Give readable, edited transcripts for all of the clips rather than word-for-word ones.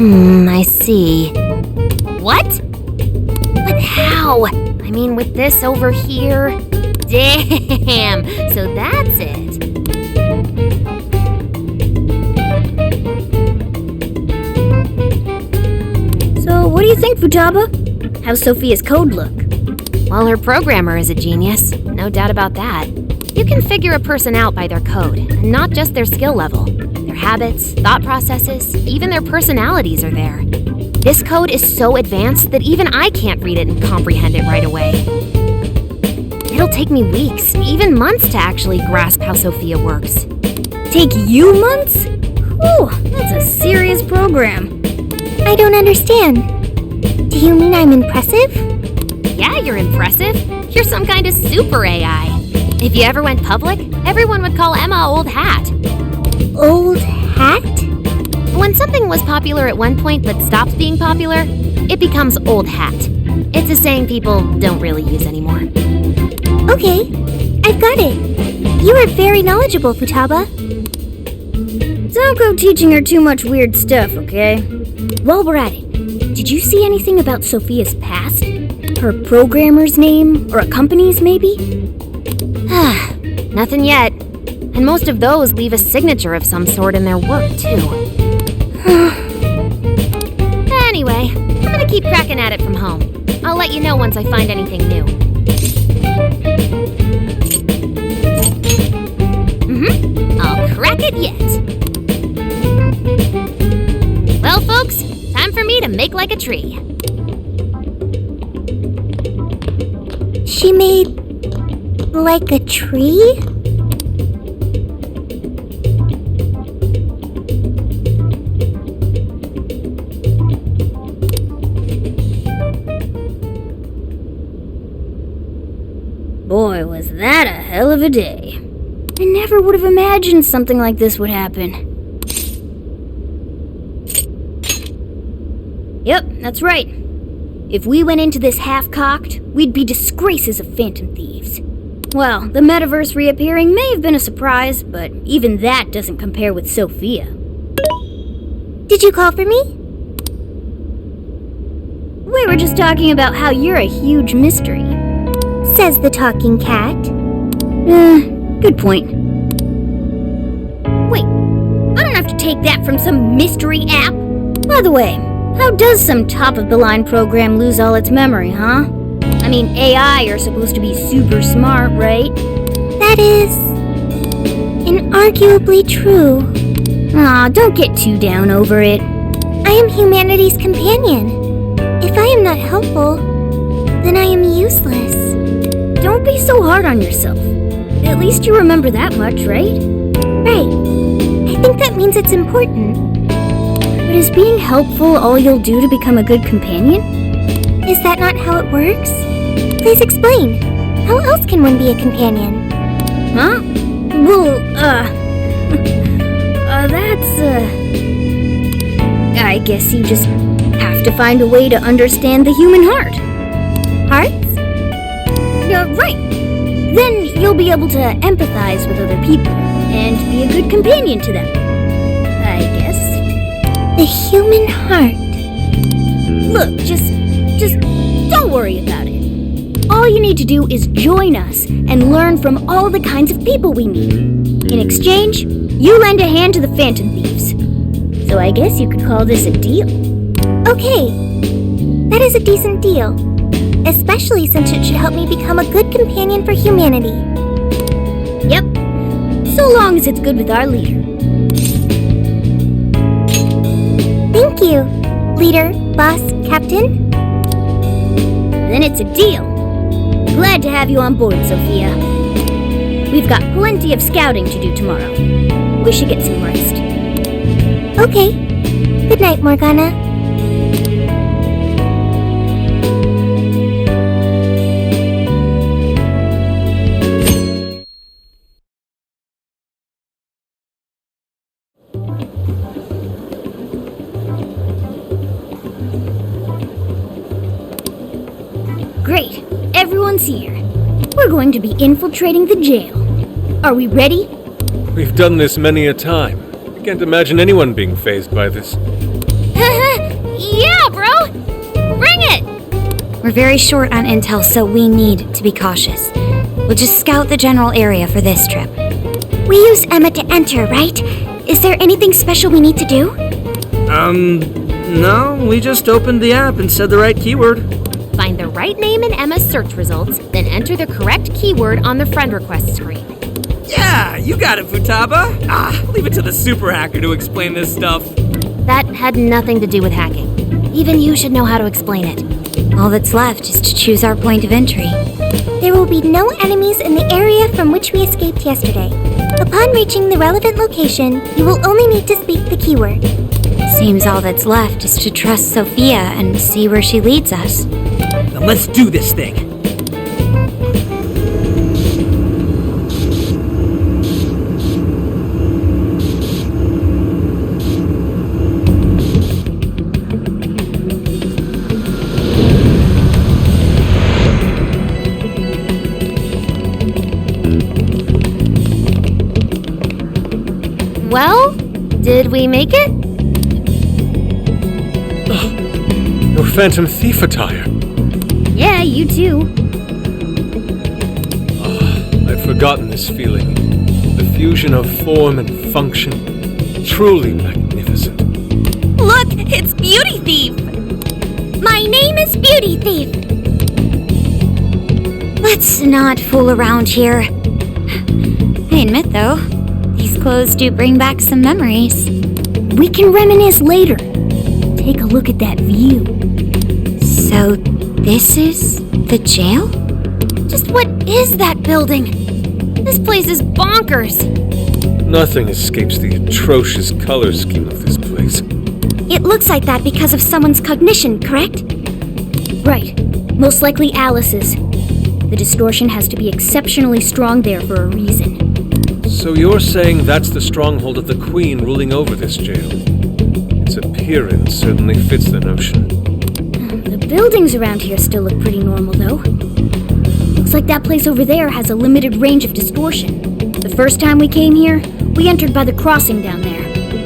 I see. What? But how? I mean, with this over here? Damn! So that's it. So, what do you think, Futaba? How's Sophia's code look? Well, her programmer is a genius. No doubt about that. You can figure a person out by their code, and not just their skill level. Their habits, thought processes, even their personalities are there. This code is so advanced that even I can't read it and comprehend it right away. It'll take me weeks, even months to actually grasp how Sophia works. Take you months? Whew, that's a serious program. I don't understand. Do you mean I'm impressive? Yeah, you're impressive. You're some kind of super AI. If you ever went public, everyone would call Emma Old Hat. Old hat? When something was popular at one point but stops being popular, it becomes old hat. It's a saying people don't really use anymore. Okay, I've got it. You are very knowledgeable, Futaba. Don't go teaching her too much weird stuff, okay? While we're at it, did you see anything about Sophia's past? Her programmer's name, or a company's maybe? Nothing yet. And most of those leave a signature of some sort in their work, too. Anyway, I'm gonna keep cracking at it from home. I'll let you know once I find anything new. I'll crack it yet. Well, folks, time for me to make like a tree. She made like a tree? Boy, was that a hell of a day. I never would have imagined something like this would happen. Yep, that's right. If we went into this half-cocked, we'd be disgraces of Phantom Thieves. Well, the metaverse reappearing may have been a surprise, but even that doesn't compare with Sophia. Did you call for me? We were just talking about how you're a huge mystery. Says the talking cat. Good point. Wait, I don't have to take that from some mystery app. By the way, how does some top-of-the-line program lose all its memory, huh? I mean, AI are supposed to be super smart, right? That is inarguably true. Aw, don't get too down over it. I am humanity's companion. If I am not helpful, then I am useless. Don't be so hard on yourself. At least you remember that much, right? Right. I think that means it's important. But is being helpful all you'll do to become a good companion? Is that not how it works? Please explain. How else can one be a companion? Huh? Well, I guess you just have to find a way to understand the human heart. Hearts? Right. Then you'll be able to empathize with other people and be a good companion to them. I guess. The human heart. Look, just don't worry about it. All you need to do is join us and learn from all the kinds of people we meet. In exchange, you lend a hand to the Phantom Thieves. So I guess you could call this a deal. Okay, that is a decent deal. Especially since it should help me become a good companion for humanity. Yep, so long as it's good with our leader. Thank you, leader, boss, captain. Then it's a deal. Glad to have you on board, Sophia. We've got plenty of scouting to do tomorrow. We should get some rest. Okay. Good night, Morgana. Great. Everyone's here. We're going to be infiltrating the jail. Are we ready? We've done this many a time. I can't imagine anyone being fazed by this. Yeah, bro! Bring it! We're very short on intel, so we need to be cautious. We'll just scout the general area for this trip. We use Emma to enter, right? Is there anything special we need to do? No, we just opened the app and said the right keyword. Find the right name in Emma's search results, then enter the correct keyword on the friend request screen. Yeah, you got it, Futaba. Leave it to the super hacker to explain this stuff. That had nothing to do with hacking. Even you should know how to explain it. All that's left is to choose our point of entry. There will be no enemies in the area from which we escaped yesterday. Upon reaching the relevant location, you will only need to speak the keyword. Seems all that's left is to trust Sophia and see where she leads us. Now let's do this thing. Well, did we make it? Your Phantom Thief attire. Yeah, you too. I'd forgotten this feeling. The fusion of form and function. Truly magnificent. Look, it's Beauty Thief! My name is Beauty Thief! Let's not fool around here. I admit, though, these clothes do bring back some memories. We can reminisce later. Take a look at that view. So, this is the jail? Just what is that building? This place is bonkers. Nothing escapes the atrocious color scheme of this place. It looks like that because of someone's cognition, correct? Right. Most likely Alice's. The distortion has to be exceptionally strong there for a reason. So you're saying that's the stronghold of the Queen ruling over this jail? Its appearance certainly fits the notion. The buildings around here still look pretty normal, though. Looks like that place over there has a limited range of distortion. The first time we came here, we entered by the crossing down there.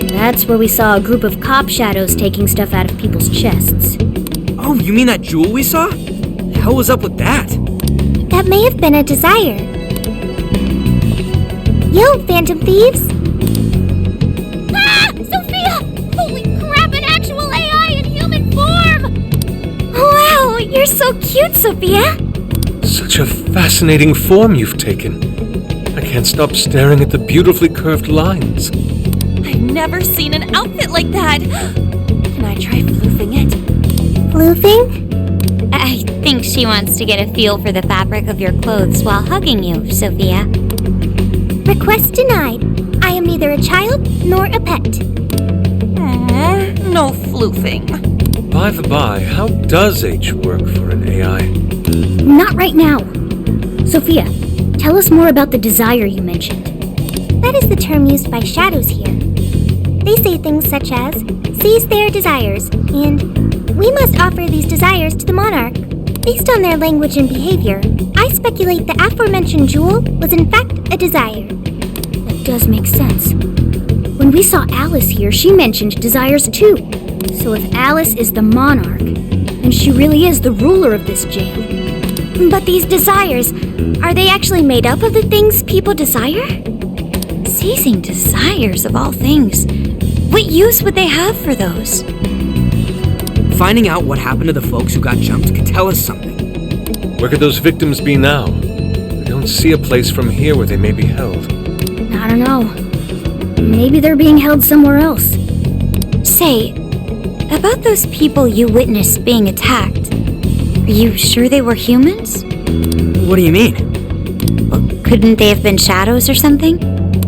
That's where we saw a group of cop shadows taking stuff out of people's chests. Oh, you mean that jewel we saw? The hell was up with that? That may have been a desire. Yo, Phantom Thieves! Ah! Sophia! Holy crap, an actual AI in human form! Wow, you're so cute, Sophia! Such a fascinating form you've taken. I can't stop staring at the beautifully curved lines. I've never seen an outfit like that. Can I try floofing it? Floofing? I think she wants to get a feel for the fabric of your clothes while hugging you, Sophia. Request denied. I am neither a child nor a pet. No floofing. By the by, how does H work for an AI? Not right now. Sophia, tell us more about the desire you mentioned. That is the term used by shadows here. They say things such as, seize their desires, and we must offer these desires to the monarch. Based on their language and behavior, I speculate the aforementioned jewel was in fact a desire. That does make sense. When we saw Alice here, she mentioned desires too. So if Alice is the monarch, then she really is the ruler of this jail. But these desires, are they actually made up of the things people desire? Seizing desires of all things. What use would they have for those? Finding out what happened to the folks who got jumped could tell us something. Where could those victims be now? I don't see a place from here where they may be held. I don't know. Maybe they're being held somewhere else. Say, about those people you witnessed being attacked, are you sure they were humans? What do you mean? Well, couldn't they have been shadows or something?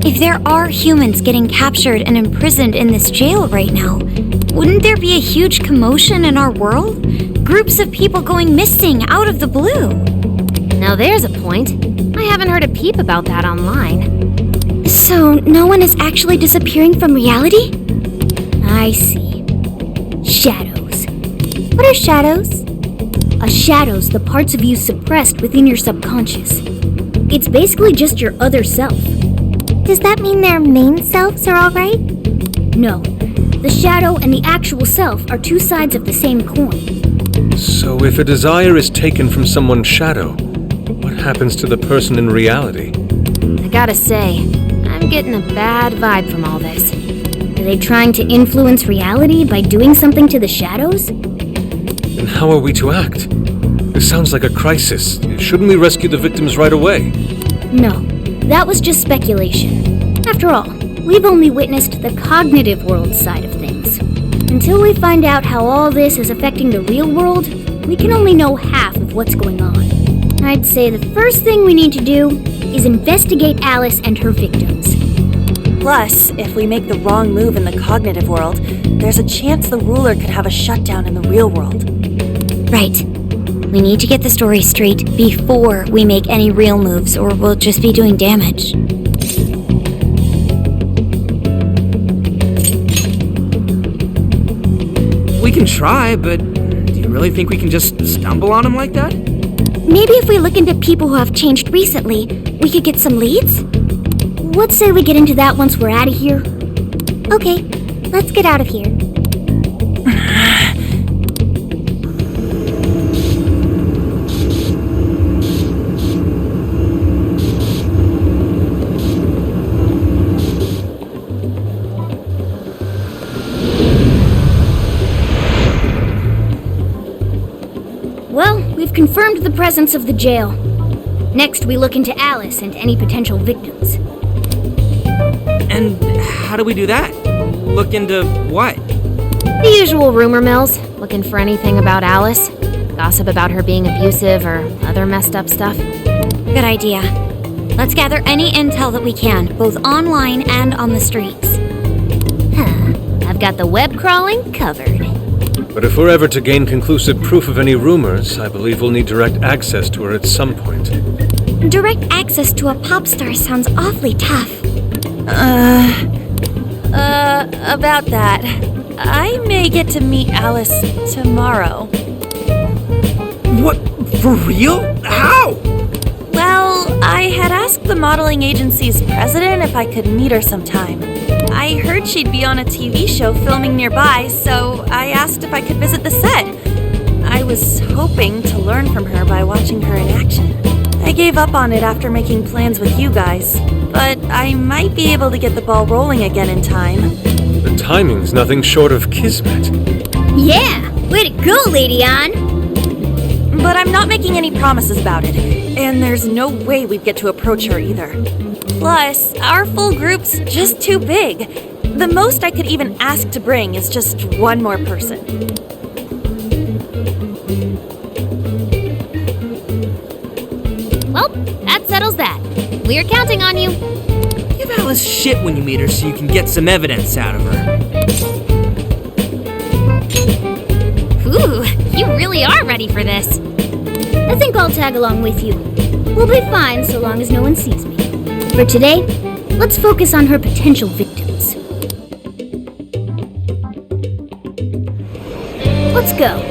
If there are humans getting captured and imprisoned in this jail right now, wouldn't there be a huge commotion in our world? Groups of people going missing out of the blue. Now there's a point. I haven't heard a peep about that online. So, no one is actually disappearing from reality? I see. Shadows. What are shadows? A shadow's the parts of you suppressed within your subconscious. It's basically just your other self. Does that mean their main selves are alright? No, The shadow and the actual self are two sides of the same coin. So if a desire is taken from someone's shadow, what happens to the person in reality? I gotta say, I'm getting a bad vibe from all this. Are they trying to influence reality by doing something to the shadows? Then how are we to act? This sounds like a crisis. Shouldn't we rescue the victims right away? No, that was just speculation. After all, we've only witnessed the cognitive world side of things. Until we find out how all this is affecting the real world, we can only know half of what's going on. I'd say the first thing we need to do is investigate Alice and her victims. Plus, if we make the wrong move in the cognitive world, there's a chance the ruler could have a shutdown in the real world. Right. We need to get the story straight before we make any real moves, or we'll just be doing damage. We can try, but do you really think we can just stumble on him like that? Maybe if we look into people who have changed recently, we could get some leads? What say we get into that once we're out of here? Okay, let's get out of here. Well, we've confirmed the presence of the jail. Next, we look into Alice and any potential victims. And how do we do that? Look into what? The usual rumor mills, looking for anything about Alice. Gossip about her being abusive or other messed up stuff. Good idea. Let's gather any intel that we can, both online and on the streets. I've got the web crawling covered. But if we're ever to gain conclusive proof of any rumors, I believe we'll need direct access to her at some point. Direct access to a pop star sounds awfully tough. About that. I may get to meet Alice tomorrow. What? For real? How? Well, I had asked the modeling agency's president if I could meet her sometime. I heard she'd be on a TV show filming nearby, so I asked if I could visit the set. I was hoping to learn from her by watching her in action. I gave up on it after making plans with you guys, but I might be able to get the ball rolling again in time. The timing's nothing short of kismet. Yeah! Way to go, Lady Ann! But I'm not making any promises about it, and there's no way we'd get to approach her either. Plus, our full group's just too big. The most I could even ask to bring is just one more person. Well, that settles that. We're counting on you. Give Alice shit when you meet her so you can get some evidence out of her. Ooh, you really are ready for this. I think I'll tag along with you. We'll be fine so long as no one sees me. For today, let's focus on her potential victims. Let's go.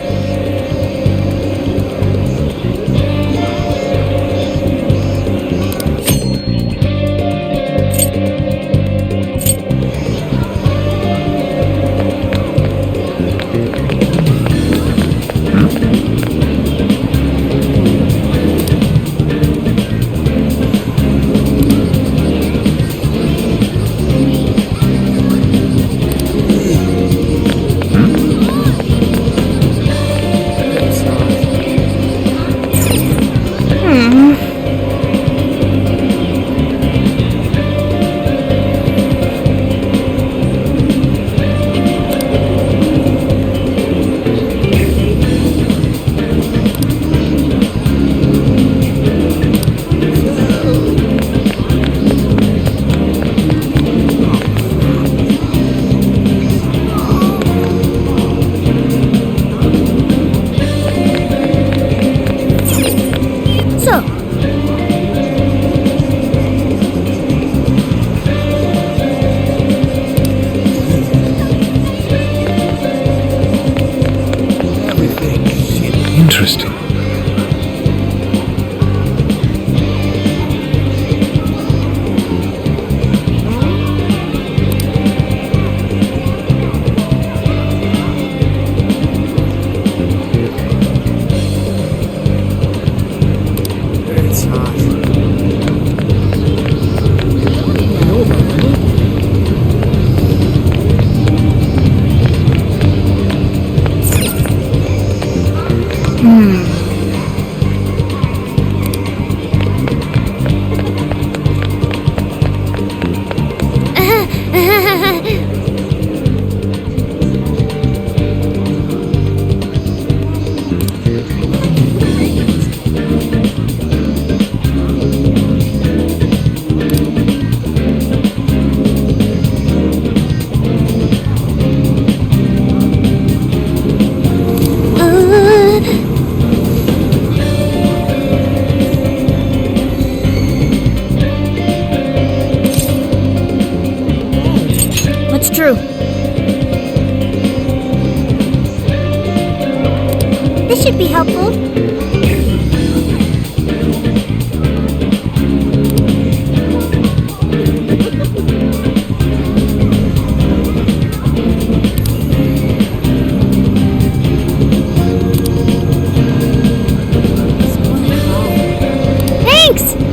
should be helpful. Thanks!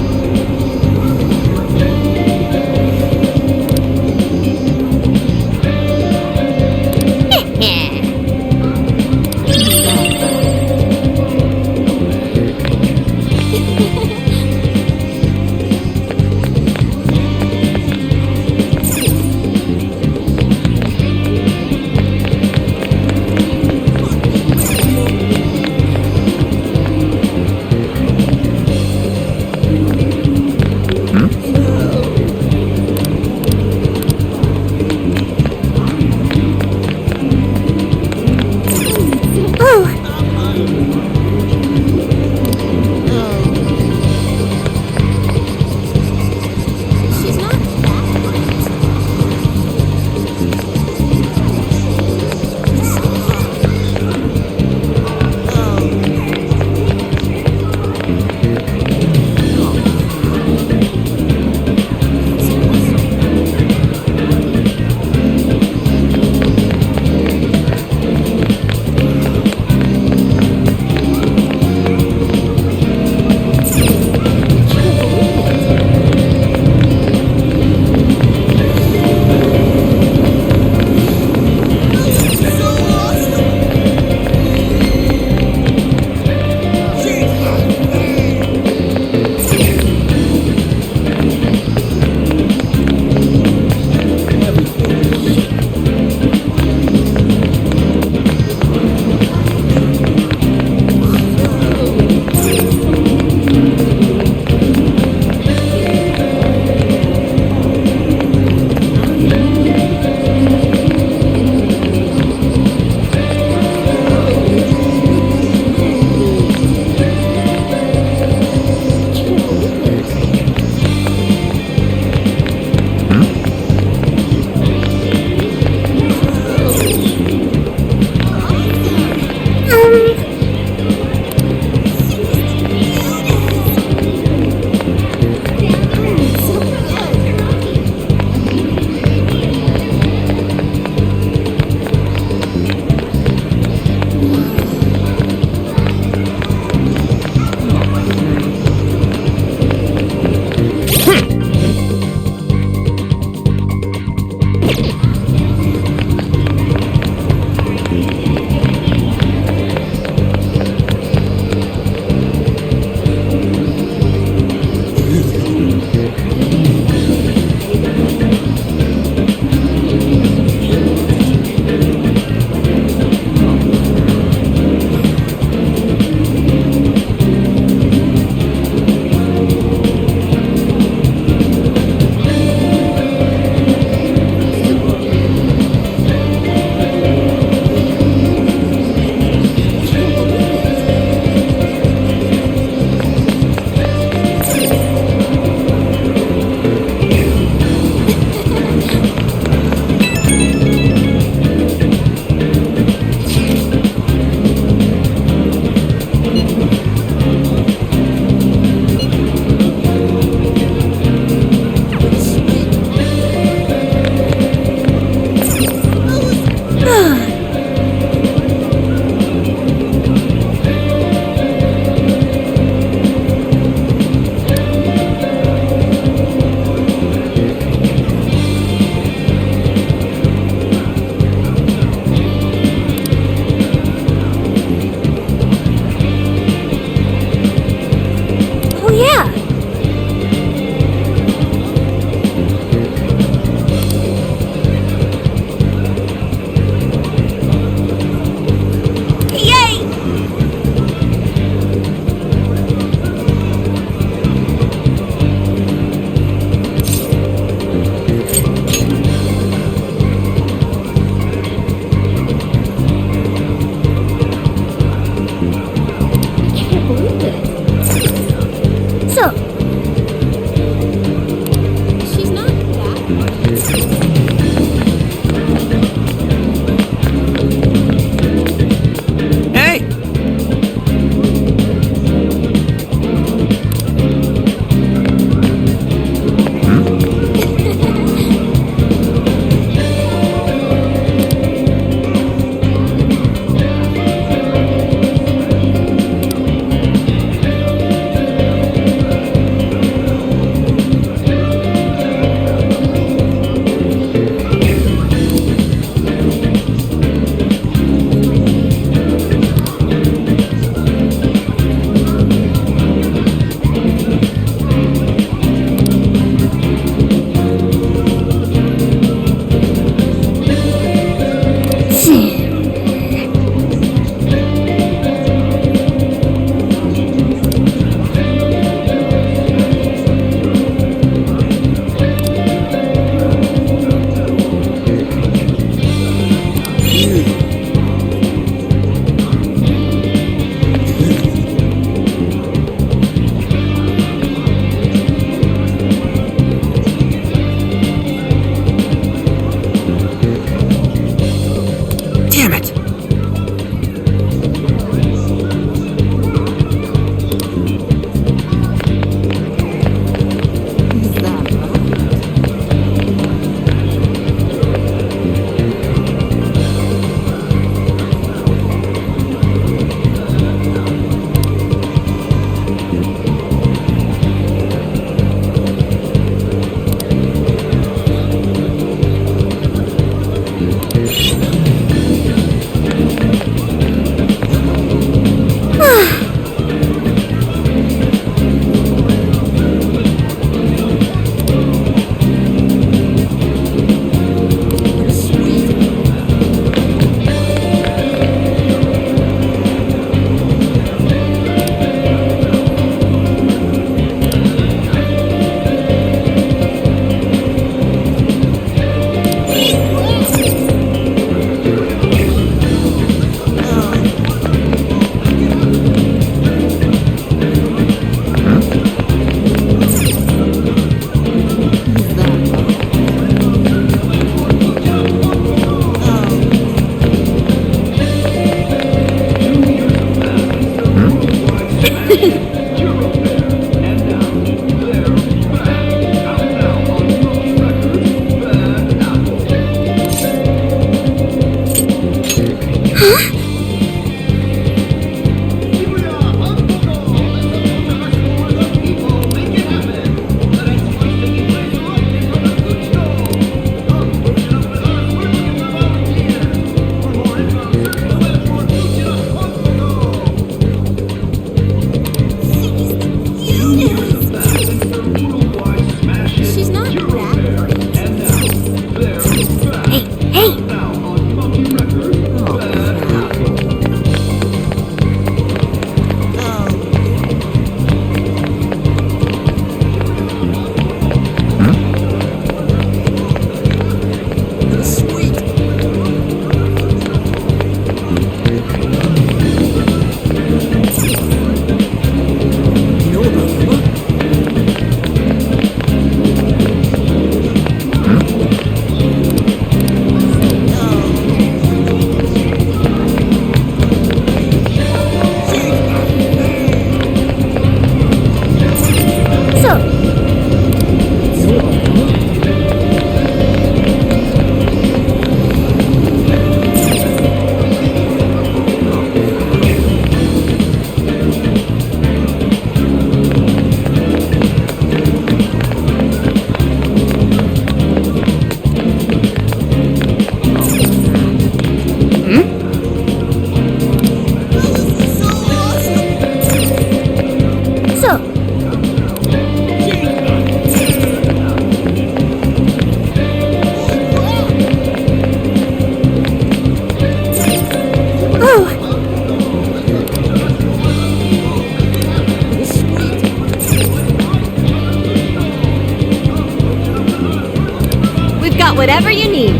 got whatever you need.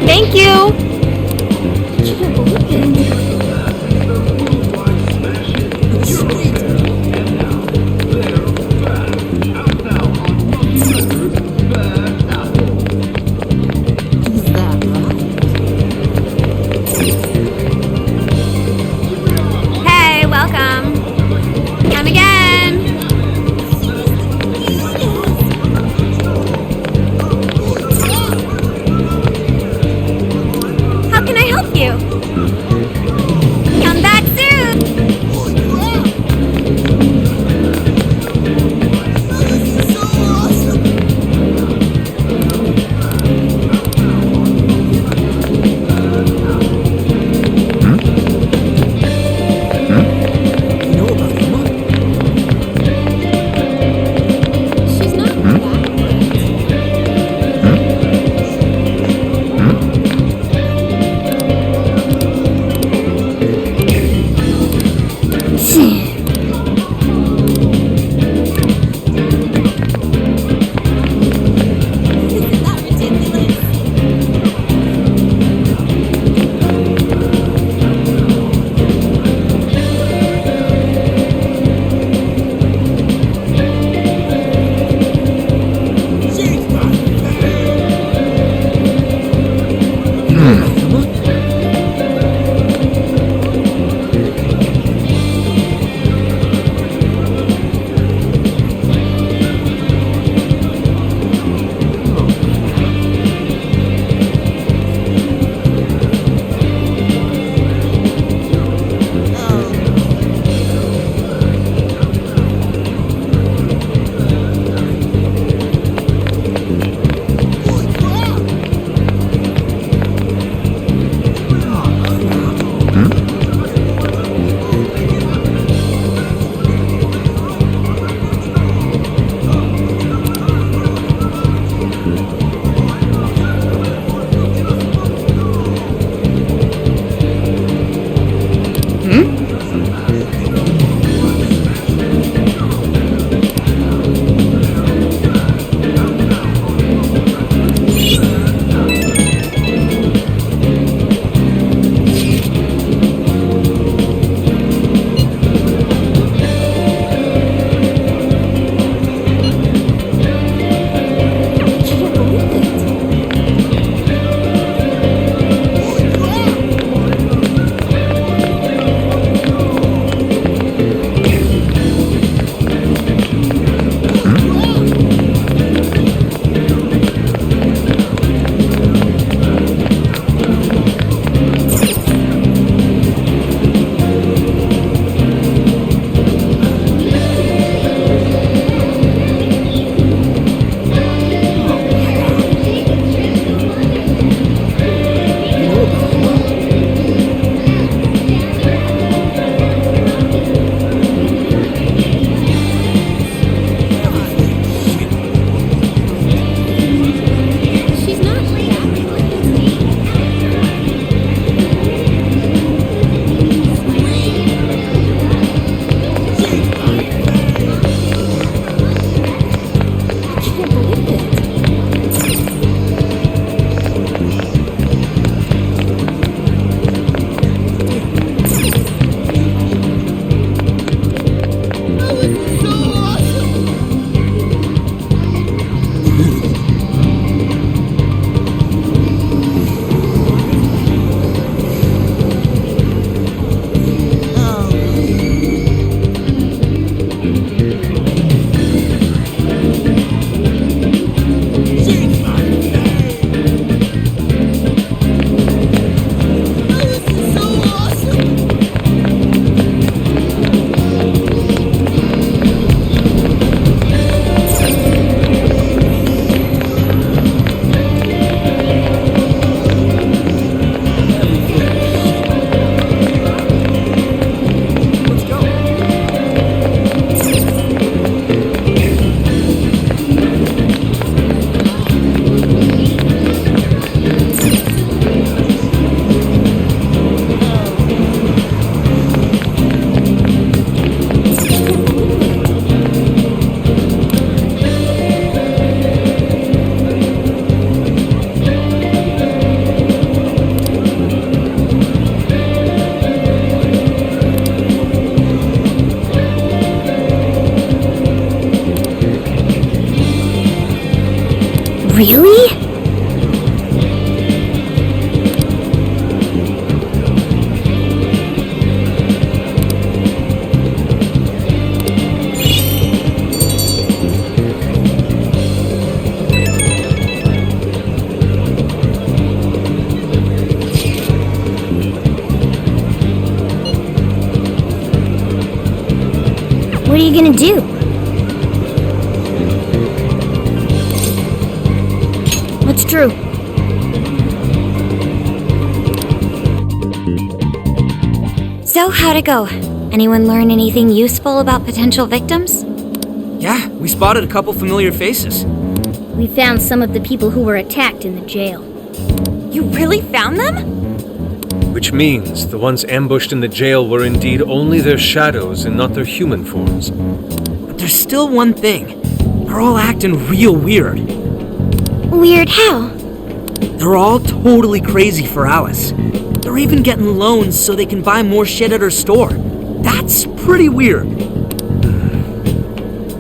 Thank you. Hey, welcome. Come again. Really? What are you gonna do? What's true? So, how'd it go? Anyone learn anything useful about potential victims? Yeah, we spotted a couple familiar faces. We found some of the people who were attacked in the jail. You really found them? Which means the ones ambushed in the jail were indeed only their shadows and not their human forms. But there's still one thing. They're all acting real weird. Weird how? They're all totally crazy for Alice. They're even getting loans so they can buy more shit at her store. That's pretty weird.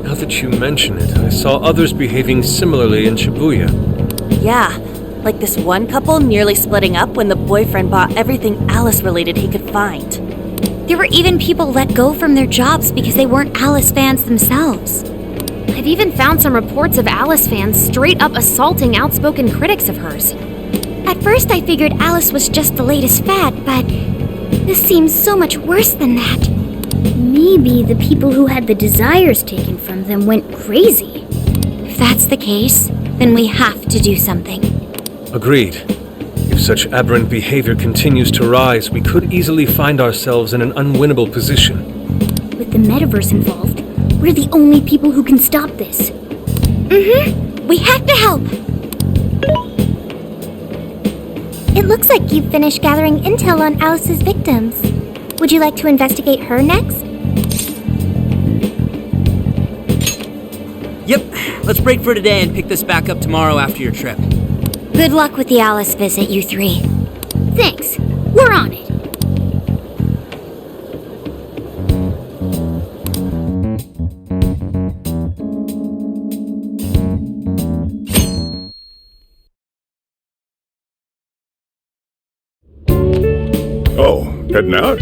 Now that you mention it, I saw others behaving similarly in Shibuya. Yeah, like this one couple nearly splitting up when the boyfriend bought everything Alice-related he could find. There were even people let go from their jobs because they weren't Alice fans themselves. I've even found some reports of Alice fans straight up assaulting outspoken critics of hers. At first I figured Alice was just the latest fad, but this seems so much worse than that. Maybe the people who had the desires taken from them went crazy. If that's the case, then we have to do something. Agreed. If such aberrant behavior continues to rise, we could easily find ourselves in an unwinnable position. With the metaverse involved, we're the only people who can stop this. We have to help! It looks like you've finished gathering intel on Alice's victims. Would you like to investigate her next? Yep, let's break for today and pick this back up tomorrow after your trip. Good luck with the Alice visit, you three. Thanks. We're on it. Oh, heading out?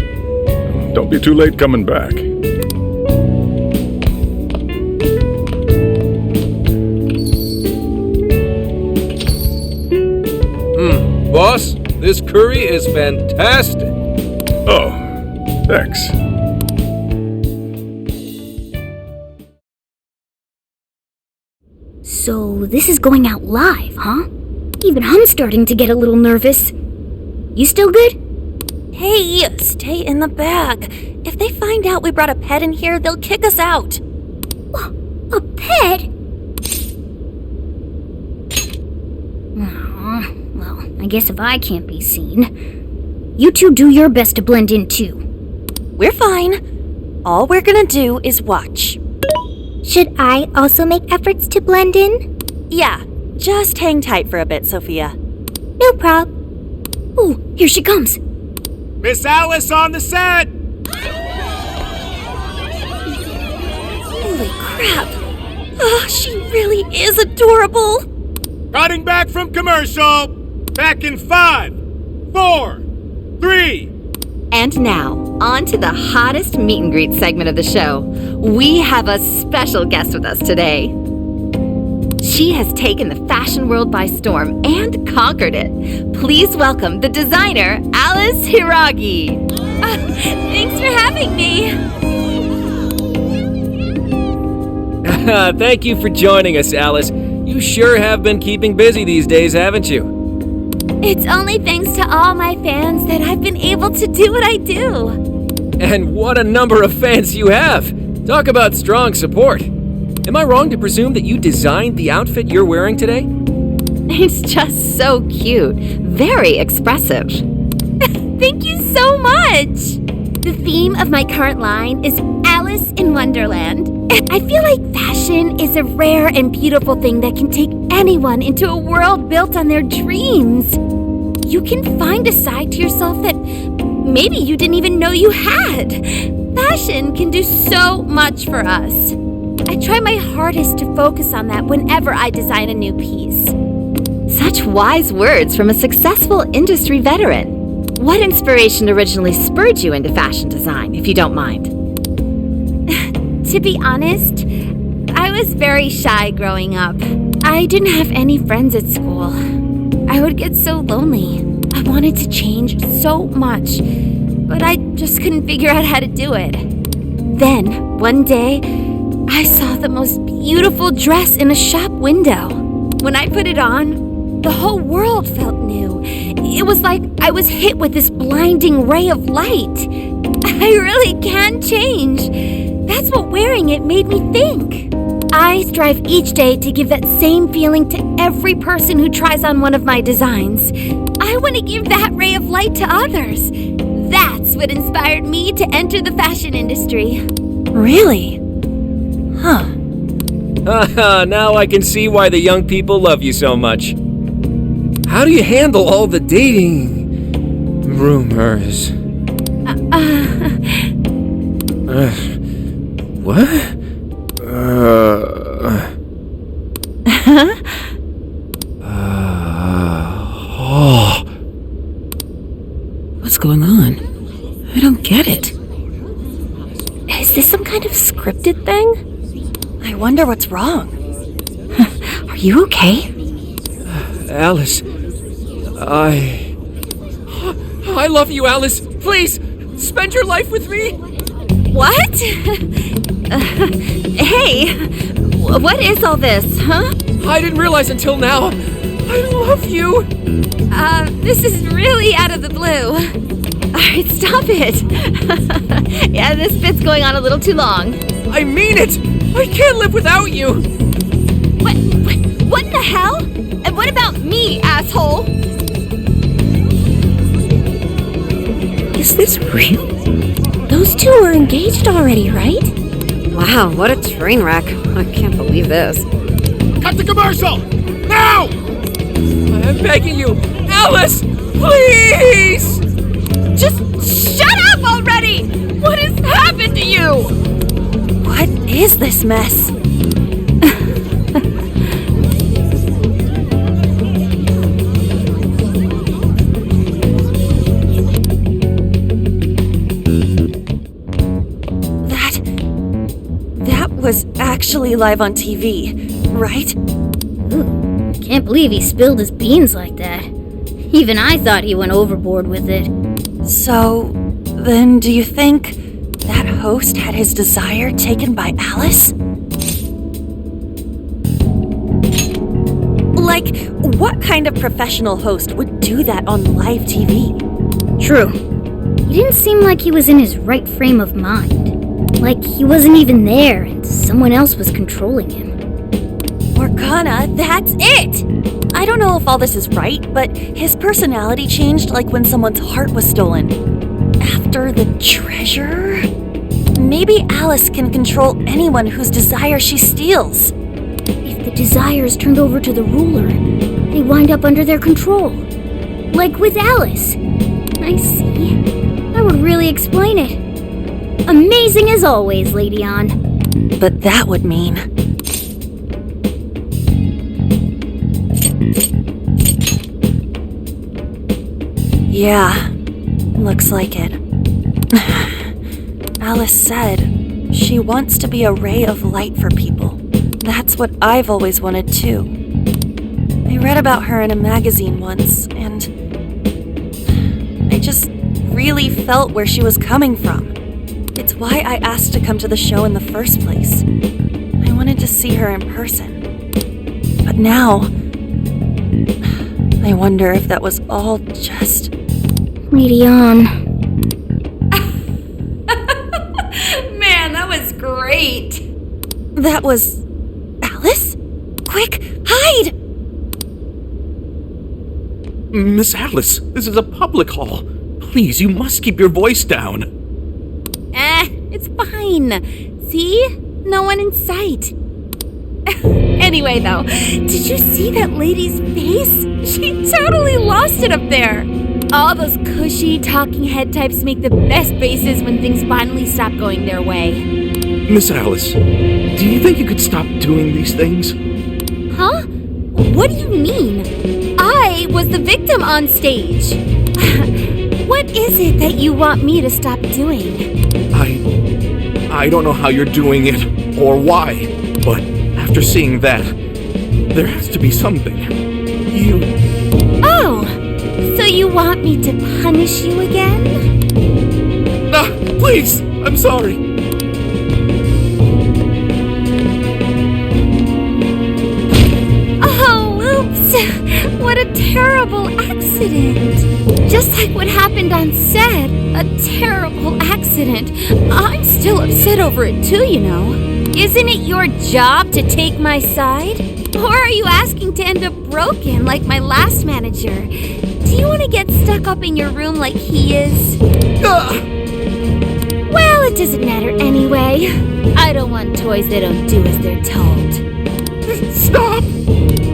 Don't be too late coming back. Boss, this curry is fantastic. Oh, thanks. So this is going out live, huh? Even I'm starting to get a little nervous. You still good? Hey, stay in the bag. If they find out we brought a pet in here, they'll kick us out. A pet? Aw, well, I guess if I can't be seen, you two do your best to blend in too. We're fine. All we're gonna do is watch. Should I also make efforts to blend in? Yeah, just hang tight for a bit, Sophia. No prob. Oh, here she comes. Miss Alice on the set! Holy crap! Oh, she really is adorable! Cutting back from commercial! Back in 5, 4, 3... And now, on to the hottest meet and greet segment of the show. We have a special guest with us today. She has taken the fashion world by storm and conquered it. Please welcome the designer, Alice Hiragi. Thanks for having me. Thank you for joining us, Alice. You sure have been keeping busy these days, haven't you? It's only thanks to all my fans that I've been able to do what I do. And what a number of fans you have. Talk about strong support. Am I wrong to presume that you designed the outfit you're wearing today? It's just so cute. Very expressive. Thank you so much. The theme of my current line is Alice in Wonderland. I feel like fashion is a rare and beautiful thing that can take anyone into a world built on their dreams. You can find a side to yourself that maybe you didn't even know you had. Fashion can do so much for us. I try my hardest to focus on that whenever I design a new piece. Such wise words from a successful industry veteran. What inspiration originally spurred you into fashion design, if you don't mind? To be honest, I was very shy growing up. I didn't have any friends at school. I would get so lonely. I wanted to change so much, but I just couldn't figure out how to do it. Then, one day, I saw the most beautiful dress in a shop window. When I put it on, the whole world felt new. It was like I was hit with this blinding ray of light. I really can change. That's what wearing it made me think. I strive each day to give that same feeling to every person who tries on one of my designs. I want to give that ray of light to others. That's what inspired me to enter the fashion industry. Really? Huh. Haha, now I can see why the young people love you so much. How do you handle all the dating rumors? What? What's going on? I don't get it. Is this some kind of scripted thing? I wonder what's wrong. Are you okay? Alice, I love you, Alice. Please, spend your life with me. What? Hey, what is all this, huh? I didn't realize until now. I love you. This is really out of the blue. Alright, stop it. Yeah, this bit's going on a little too long. I mean it. I can't live without you. What the hell? And what about me, asshole? Is this real? Those two are engaged already, right? Wow, what a train wreck. I can't believe this. Cut the commercial! Now! I'm begging you, Alice, please! Just shut up already! What has happened to you? What is this mess? That was actually live on TV, right? Can't believe he spilled his beans like that. Even I thought he went overboard with it. So, then do you think that host had his desire taken by Alice? Like, what kind of professional host would do that on live TV? True. He didn't seem like he was in his right frame of mind. Like he wasn't even there and someone else was controlling him. Morgana, that's it! I don't know if all this is right, but his personality changed like when someone's heart was stolen. After the treasure? Maybe Alice can control anyone whose desire she steals. If the desire is turned over to the ruler, they wind up under their control. Like with Alice. I see. That would really explain it. Amazing as always, Lady Ann. But that would mean... Yeah, looks like it. Alice said she wants to be a ray of light for people. That's what I've always wanted too. I read about her in a magazine once, and I just really felt where she was coming from. It's why I asked to come to the show in the first place. I wanted to see her in person. But now, I wonder if that was all just... Lady Ann. Man, that was great! That was... Alice? Quick, hide! Miss Alice, this is a public hall. Please, you must keep your voice down. It's fine. See? No one in sight. Anyway, though, did you see that lady's face? She totally lost it up there. All those cushy talking head types make the best faces when things finally stop going their way. Miss Alice, do you think you could stop doing these things? Huh? What do you mean? was the victim on stage. What is it that you want me to stop doing? I don't know how you're doing it or why, but after seeing that, there has to be something. Oh, so you want me to punish you again? Please, I'm sorry. Oh, oops. What a terrible accident. Just like what happened on set. A terrible accident. I'm still upset over it too, you know. Isn't it your job to take my side? Or are you asking to end up broken like my last manager? Do you want to get stuck up in your room like he is? Well, it doesn't matter anyway. I don't want toys that don't do as they're told. Stop!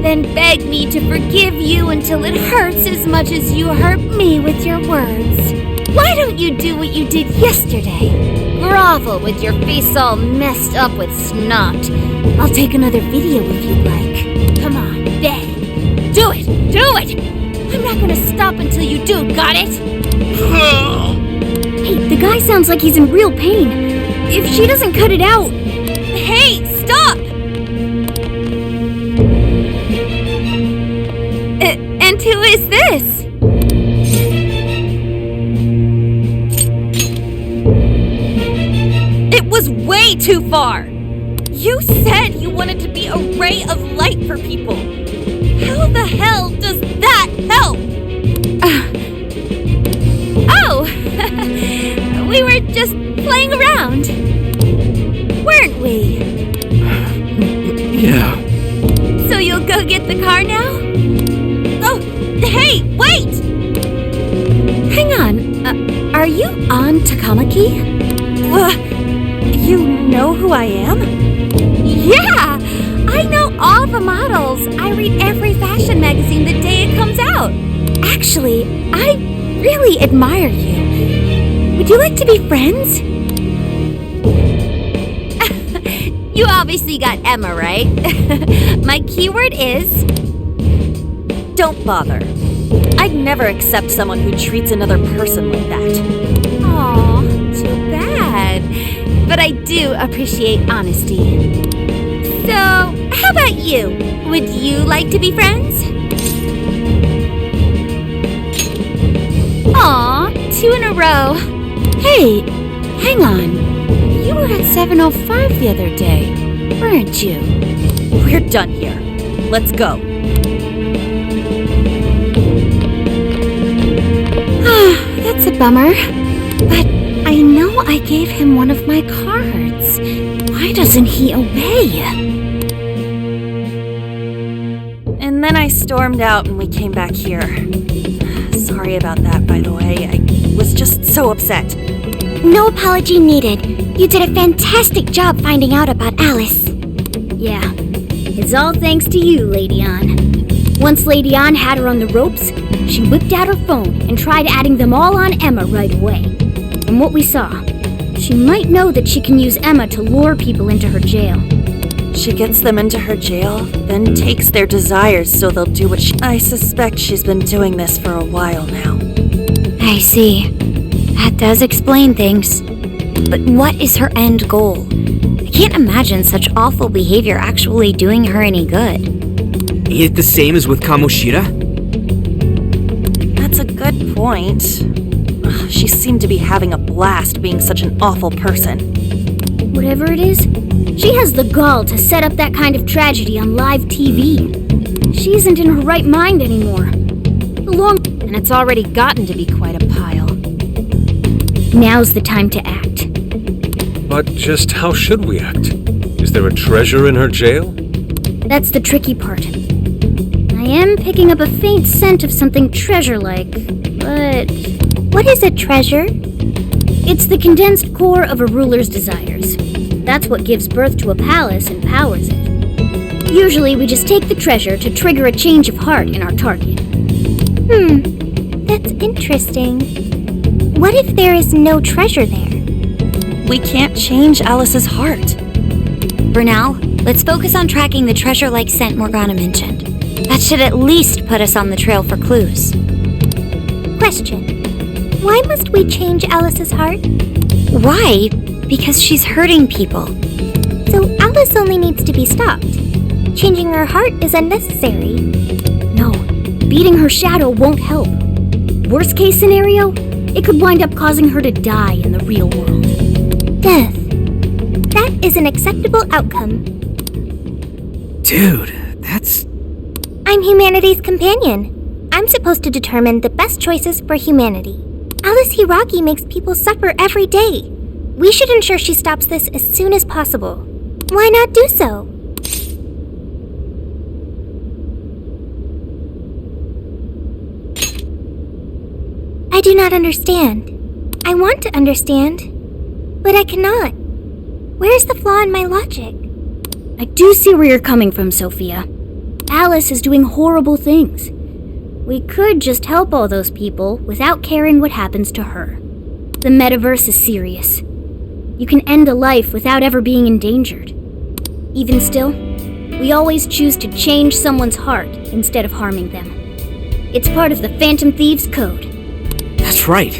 Then beg me to forgive you until it hurts as much as you hurt me with your words. Why don't you do what you did yesterday? Grovel with your face all messed up with snot. I'll take another video if you'd like. Come on, beg. Do it! Do it! I'm not gonna stop until you do, got it? Hey, the guy sounds like he's in real pain. If she doesn't cut it out... Hey, stop! And who is this? It was way too far! You said you wanted to be a ray of light for people. How the hell does that help? Oh! We were just playing around. Weren't we? Yeah. So you'll go get the car now? Oh, hey, wait! Hang on. Are you on Takamaki? You know who I am? Yeah! I know all the models. I read every fashion magazine the day it comes out. Actually, I really admire you. Would you like to be friends? You obviously got Emma, right? My keyword is... Don't bother. I'd never accept someone who treats another person like that. Aw, too bad. But I do appreciate honesty. So, how about you? Would you like to be friends? Aw, 2 in a row. Hey, hang on. You were at 7:05 the other day, weren't you? We're done here. Let's go. That's a bummer. But I know I gave him one of my cards. Why doesn't he obey? And then I stormed out and we came back here. Sorry about that, by the way. I was just so upset. No apology needed. You did a fantastic job finding out about Alice. Yeah, it's all thanks to you, Lady Ann. Once Lady Ann had her on the ropes, she whipped out her phone and tried adding them all on Emma right away. From what we saw, she might know that she can use Emma to lure people into her jail. She gets them into her jail, then takes their desires so they'll do what I suspect she's been doing this for a while now. I see. That does explain things. But what is her end goal? I can't imagine such awful behavior actually doing her any good. Ain't it the same as with Kamoshida? That's a good point. She seemed to be having a blast being such an awful person. Whatever it is, she has the gall to set up that kind of tragedy on live TV. She isn't in her right mind anymore. And it's already gotten to be quite a pile. Now's the time to act. But just how should we act? Is there a treasure in her jail? That's the tricky part. I am picking up a faint scent of something treasure-like, but... What is a treasure? It's the condensed core of a ruler's desires. That's what gives birth to a palace and powers it. Usually we just take the treasure to trigger a change of heart in our target. That's interesting. What if there is no treasure there? We can't change Alice's heart. For now, let's focus on tracking the treasure-like scent Morgana mentioned. That should at least put us on the trail for clues. Question. Why must we change Alice's heart? Why? Because she's hurting people. So Alice only needs to be stopped. Changing her heart is unnecessary. No, beating her shadow won't help. Worst case scenario, it could wind up causing her to die in the real world. Death. That is an acceptable outcome. Dude, that's... I'm humanity's companion. I'm supposed to determine the best choices for humanity. Alice Hiraki makes people suffer every day. We should ensure she stops this as soon as possible. Why not do so? I do not understand. I want to understand, but I cannot. Where is the flaw in my logic? I do see where you're coming from, Sophia. Alice is doing horrible things. We could just help all those people without caring what happens to her. The metaverse is serious. You can end a life without ever being endangered. Even still, we always choose to change someone's heart instead of harming them. It's part of the Phantom Thieves code. That's right.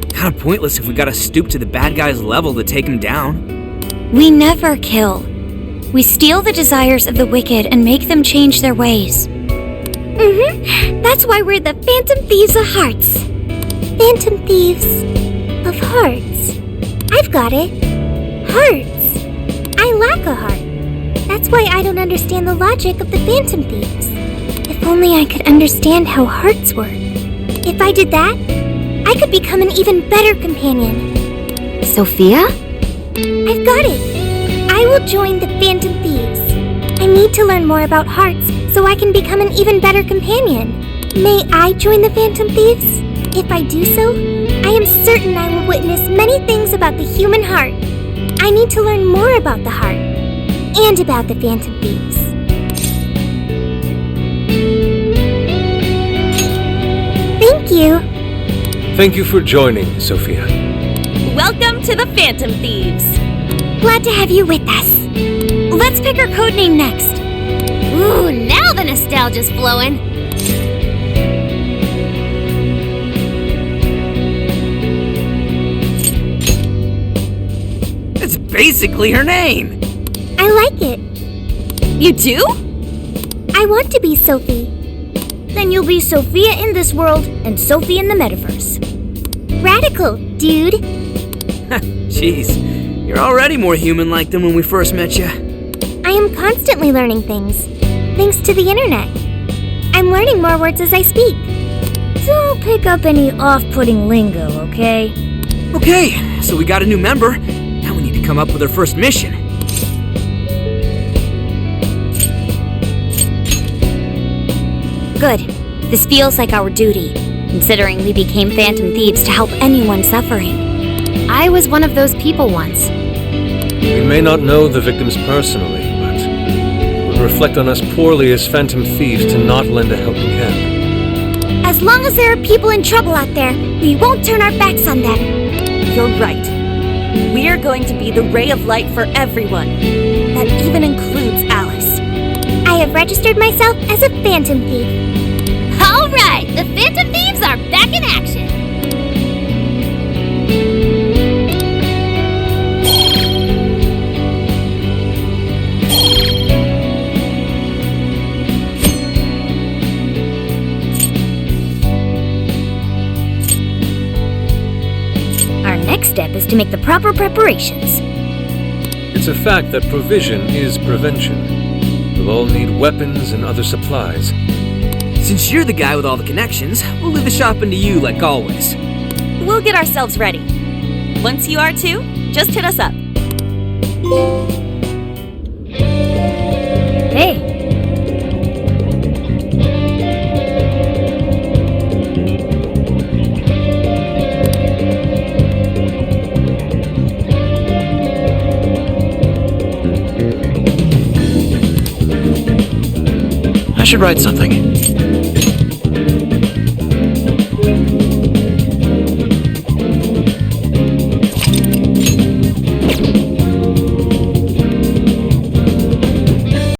Kinda pointless if we gotta stoop to the bad guy's level to take him down. We never kill. We steal the desires of the wicked and make them change their ways. That's why we're the Phantom Thieves of Hearts. Phantom Thieves of Hearts. I've got it. Hearts. I lack a heart. That's why I don't understand the logic of the Phantom Thieves. If only I could understand how hearts work. If I did that, I could become an even better companion. Sophia? I've got it. I will join the Phantom Thieves. I need to learn more about hearts so I can become an even better companion. May I join the Phantom Thieves? If I do so, I am certain I will witness many things about the human heart. I need to learn more about the heart and about the Phantom Thieves. Thank you. Thank you for joining, Sophia. Welcome to the Phantom Thieves. Glad to have you with us. Let's pick our codename next. Ooh, now the nostalgia's flowing. It's basically her name. I like it. You do? I want to be Sophie. Then you'll be Sophia in this world and Sophie in the metaverse. Radical, dude. Jeez, you're already more human-like than when we first met you. I am constantly learning things, thanks to the internet. I'm learning more words as I speak. Don't pick up any off-putting lingo, okay? Okay, so we got a new member. Now we need to come up with our first mission. Good. This feels like our duty, considering we became Phantom Thieves to help anyone suffering. I was one of those people once. We may not know the victims personally, but it would reflect on us poorly as Phantom Thieves to not lend a helping hand. As long as there are people in trouble out there, we won't turn our backs on them. You're right. We're going to be the ray of light for everyone. That even includes Alice. I have registered myself as a Phantom Thief. All right, the Phantom Thieves are back in action. Our next step is to make the proper preparations. It's a fact that provision is prevention. We'll all need weapons and other supplies. Since you're the guy with all the connections, we'll leave the shopping to you like always. We'll get ourselves ready. Once you are too, just hit us up. Hey, I should write something.